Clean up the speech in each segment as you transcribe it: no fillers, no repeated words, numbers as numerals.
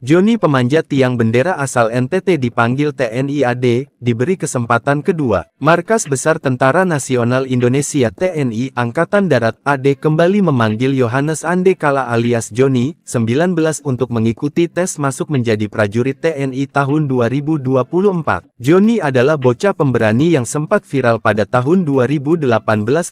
Joni pemanjat tiang bendera asal NTT dipanggil TNI AD, diberi kesempatan kedua. Markas Besar Tentara Nasional Indonesia TNI Angkatan Darat AD kembali memanggil Yohanes Andekala alias Joni, 19 untuk mengikuti tes masuk menjadi prajurit TNI tahun 2024. Joni adalah bocah pemberani yang sempat viral pada tahun 2018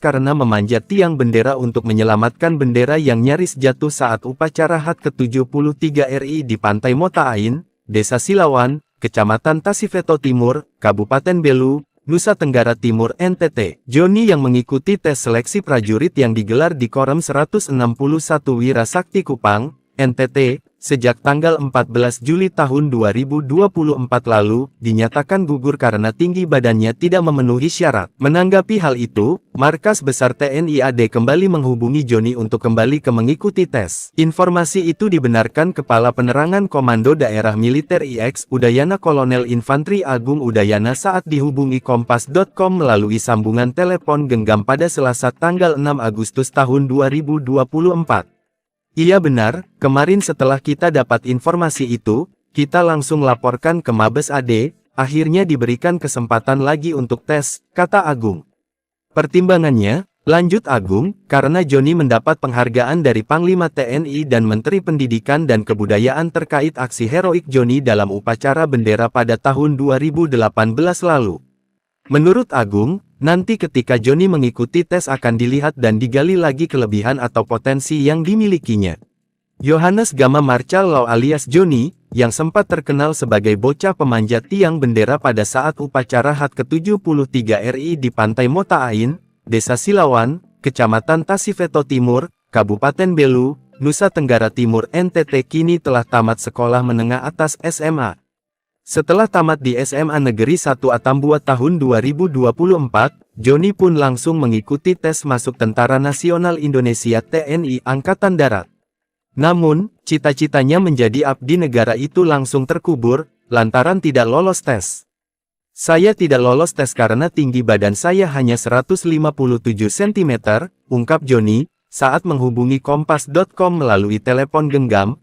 karena memanjat tiang bendera untuk menyelamatkan bendera yang nyaris jatuh saat upacara HUT ke-73 RI di Pantai Mota Ain, Desa Silawan, Kecamatan Tasifeto Timur, Kabupaten Belu, Nusa Tenggara Timur NTT. Joni yang mengikuti tes seleksi prajurit yang digelar di Korem 161 Wira Sakti Kupang, NTT, sejak tanggal 14 Juli tahun 2024 lalu, dinyatakan gugur karena tinggi badannya tidak memenuhi syarat. Menanggapi hal itu, Markas Besar TNI AD kembali menghubungi Joni untuk kembali ke mengikuti tes. Informasi itu dibenarkan Kepala Penerangan Komando Daerah Militer IX Udayana Kolonel Infantri Agung Udayana saat dihubungi Kompas.com melalui sambungan telepon genggam pada Selasa tanggal 6 Agustus tahun 2024. Iya benar, kemarin setelah kita dapat informasi itu, kita langsung laporkan ke Mabes AD, akhirnya diberikan kesempatan lagi untuk tes, kata Agung. Pertimbangannya, lanjut Agung, karena Joni mendapat penghargaan dari Panglima TNI dan Menteri Pendidikan dan Kebudayaan terkait aksi heroik Joni dalam upacara bendera pada tahun 2018 lalu. Menurut Agung, nanti ketika Joni mengikuti tes akan dilihat dan digali lagi kelebihan atau potensi yang dimilikinya. Yohanes Gama Marchal Law alias Joni, yang sempat terkenal sebagai bocah pemanjat tiang bendera pada saat upacara HUT ke-73 RI di Pantai Mota Ain, Desa Silawan, Kecamatan Tasifeto Timur, Kabupaten Belu, Nusa Tenggara Timur NTT kini telah tamat sekolah menengah atas SMA. Setelah tamat di SMA Negeri 1 Atambua tahun 2024, Joni pun langsung mengikuti tes masuk Tentara Nasional Indonesia TNI Angkatan Darat. Namun, cita-citanya menjadi abdi negara itu langsung terkubur, lantaran tidak lolos tes. Saya tidak lolos tes karena tinggi badan saya hanya 157 cm, ungkap Joni, saat menghubungi Kompas.com melalui telepon genggam.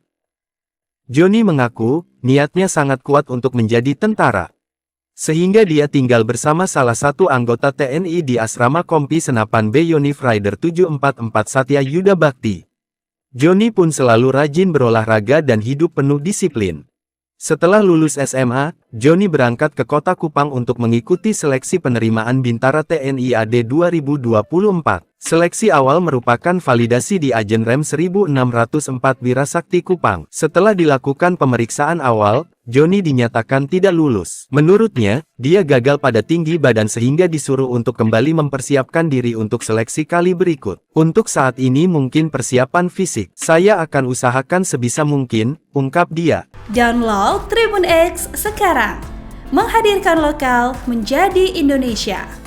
Joni mengaku, niatnya sangat kuat untuk menjadi tentara. Sehingga dia tinggal bersama salah satu anggota TNI di Asrama Kompi Senapan B Yonif Rider 744 Satya Yuda Bakti. Joni pun selalu rajin berolahraga dan hidup penuh disiplin. Setelah lulus SMA, Joni berangkat ke kota Kupang untuk mengikuti seleksi penerimaan Bintara TNI AD 2024. Seleksi awal merupakan validasi di Ajen Rem 1604 Wira Sakti Kupang. Setelah dilakukan pemeriksaan awal, Joni dinyatakan tidak lulus. Menurutnya, dia gagal pada tinggi badan sehingga disuruh untuk kembali mempersiapkan diri untuk seleksi kali berikut. Untuk saat ini mungkin persiapan fisik. Saya akan usahakan sebisa mungkin, ungkap dia. Download Tribun X sekarang. Menghadirkan lokal menjadi Indonesia.